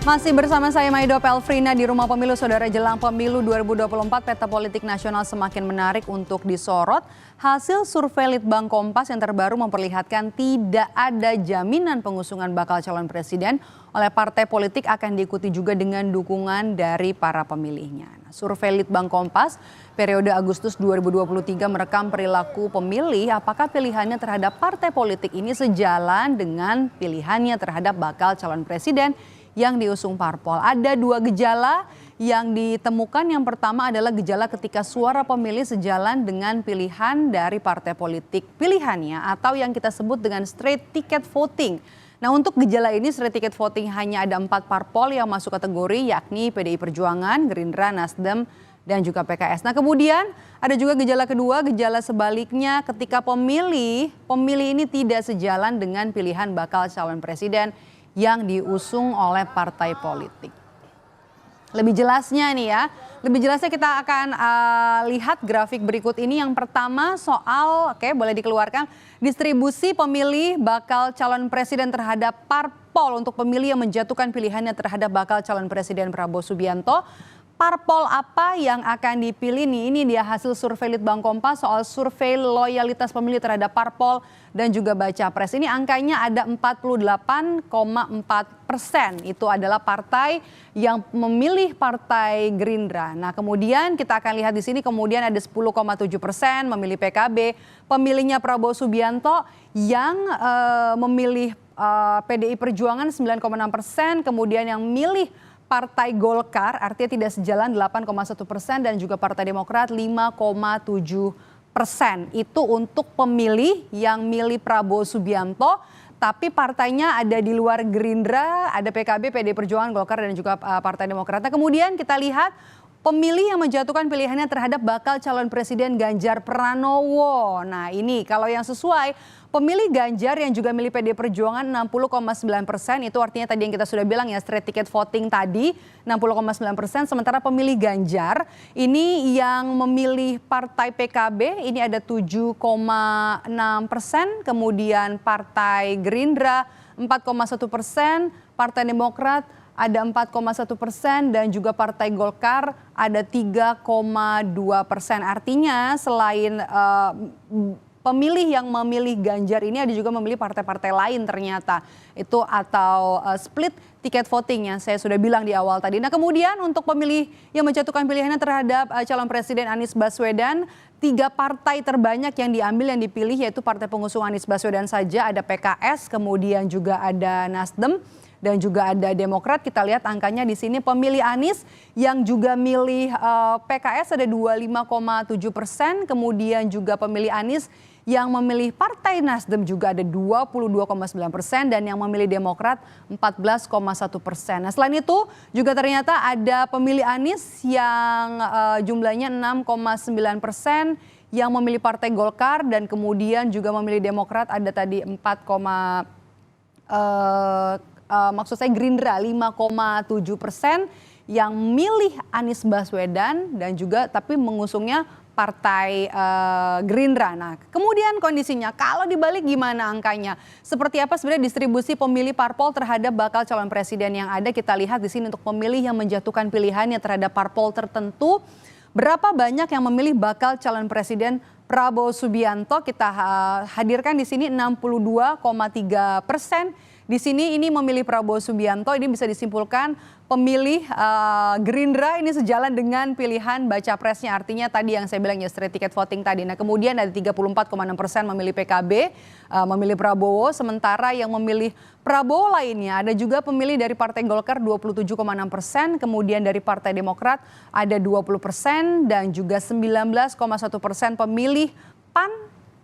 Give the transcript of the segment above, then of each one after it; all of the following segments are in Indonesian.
Masih bersama saya Maido Pelfrina di Rumah Pemilu. Saudara, jelang pemilu 2024 peta politik nasional semakin menarik untuk disorot. Hasil survei Litbang Kompas yang terbaru memperlihatkan tidak ada jaminan pengusungan bakal calon presiden oleh partai politik akan diikuti juga dengan dukungan dari para pemilihnya. Survei Litbang Kompas periode Agustus 2023 merekam perilaku pemilih, apakah pilihannya terhadap partai politik ini sejalan dengan pilihannya terhadap bakal calon presiden yang diusung parpol. Ada dua gejala yang ditemukan. Yang pertama adalah gejala ketika suara pemilih sejalan dengan pilihan dari partai politik pilihannya atau yang kita sebut dengan straight ticket voting. Nah, untuk gejala ini straight ticket voting hanya ada 4 parpol yang masuk kategori, yakni PDI Perjuangan, Gerindra, Nasdem, dan juga PKS. Nah, kemudian ada juga gejala kedua, gejala sebaliknya ketika pemilih ini tidak sejalan dengan pilihan bakal calon presiden yang diusung oleh partai politik. Lebih jelasnya nih ya, lebih jelasnya kita akan lihat grafik berikut ini. Yang pertama soal, boleh dikeluarkan, distribusi pemilih bakal calon presiden terhadap parpol untuk pemilih yang menjatuhkan pilihannya terhadap bakal calon presiden Prabowo Subianto. Parpol apa yang akan dipilih nih? Ini dia hasil survei Litbang Kompas soal survei loyalitas pemilih terhadap parpol dan juga baca pres. Ini angkanya ada 48,4%. Itu adalah partai yang memilih partai Gerindra. Nah, kemudian kita akan lihat di sini kemudian ada 10,7% memilih PKB, pemilihnya Prabowo Subianto yang memilih PDI Perjuangan 9,6%, kemudian yang milih Partai Golkar artinya tidak sejalan 8,1% dan juga Partai Demokrat 5,7%. Itu untuk pemilih yang milih Prabowo Subianto, tapi partainya ada di luar Gerindra, ada PKB, PDI Perjuangan, Golkar dan juga Partai Demokrat. Nah, kemudian kita lihat pemilih yang menjatuhkan pilihannya terhadap bakal calon presiden Ganjar Pranowo. Nah, ini kalau yang sesuai, pemilih Ganjar yang juga milih PDI Perjuangan 60,9%, itu artinya tadi yang kita sudah bilang ya, straight ticket voting tadi 60,9%. Sementara pemilih Ganjar ini yang memilih partai PKB ini ada 7,6%, kemudian partai Gerindra 4,1%, Partai Demokrat ada 4,1% dan juga Partai Golkar ada 3,2%. Artinya selain pemilih yang memilih Ganjar ini ada juga memilih partai-partai lain ternyata. Itu atau split tiket voting yang saya sudah bilang di awal tadi. Nah, kemudian untuk pemilih yang menjatuhkan pilihannya terhadap calon presiden Anies Baswedan, 3 partai terbanyak yang diambil yang dipilih yaitu partai pengusung Anies Baswedan saja, ada PKS, kemudian juga ada Nasdem dan juga ada Demokrat. Kita lihat angkanya di sini pemilih Anies yang juga milih PKS ada 25,7%, kemudian juga pemilih Anies yang memilih Partai Nasdem juga ada 22,9% dan yang memilih Demokrat 14,1%. Nah, selain itu juga ternyata ada pemilih Anies yang jumlahnya 6,9% yang memilih Partai Golkar dan kemudian juga memilih Demokrat ada tadi maksud saya Gerindra 5,7% yang milih Anies Baswedan dan juga tapi mengusungnya Partai Gerindra. Nah, kemudian kondisinya kalau dibalik gimana angkanya? Seperti apa sebenarnya distribusi pemilih parpol terhadap bakal calon presiden yang ada? Kita lihat di sini untuk pemilih yang menjatuhkan pilihannya terhadap parpol tertentu. Berapa banyak yang memilih bakal calon presiden Prabowo Subianto? Kita hadirkan di sini 62,3%. Di sini ini memilih Prabowo Subianto, ini bisa disimpulkan pemilih Gerindra ini sejalan dengan pilihan baca presnya. Artinya tadi yang saya bilang ya straight ticket voting tadi. Nah, kemudian ada 34,6% memilih PKB, memilih Prabowo. Sementara yang memilih Prabowo lainnya ada juga pemilih dari Partai Golkar 27,6%. Kemudian dari Partai Demokrat ada 20% dan juga 19,1% pemilih PAN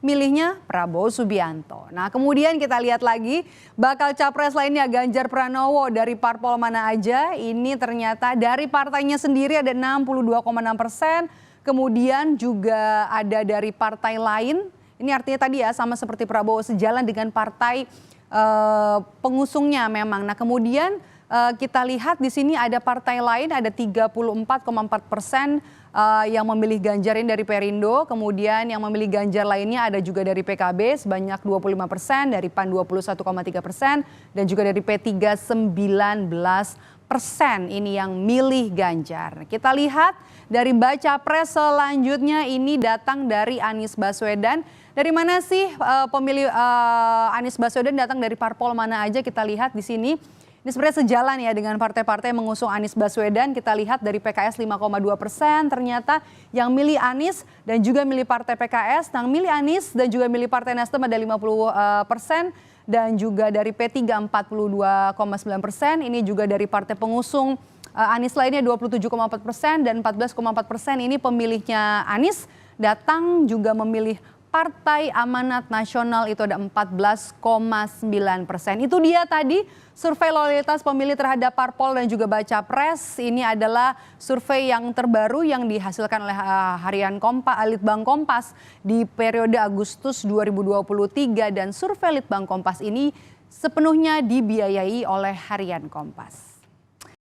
milihnya Prabowo Subianto. Nah, kemudian kita lihat lagi bakal capres lainnya Ganjar Pranowo dari parpol mana aja. Ini ternyata dari partainya sendiri ada 62,6%. Kemudian juga ada dari partai lain. Ini artinya tadi ya sama seperti Prabowo sejalan dengan partai pengusungnya memang. Nah, kemudian kita lihat di sini ada partai lain ada 34,4% yang memilih Ganjar ini dari Perindo, kemudian yang memilih Ganjar lainnya ada juga dari PKB sebanyak 25%, dari PAN 21,3% dan juga dari P3 19%. ini yang milih Ganjar. Kita lihat dari baca pres selanjutnya ini datang dari Anies Baswedan. Dari mana sih pemilih Anies Baswedan datang dari parpol mana aja, kita lihat di sini. Ini sebenarnya sejalan ya dengan partai-partai yang mengusung Anies Baswedan. Kita lihat dari PKS 5,2% ternyata yang milih Anies dan juga milih partai PKS. Yang milih Anies dan juga milih partai Nasdem ada 50%. Dan juga dari P3 42,9%, ini juga dari partai pengusung Anies lainnya 27,4% dan 14,4% ini pemilihnya Anies datang juga memilih Partai Amanat Nasional itu ada 14,9%. Itu dia tadi survei loyalitas pemilih terhadap parpol dan juga baca pres. Ini adalah survei yang terbaru yang dihasilkan oleh Harian Litbang Kompas di periode Agustus 2023 dan survei Litbang Kompas ini sepenuhnya dibiayai oleh Harian Kompas.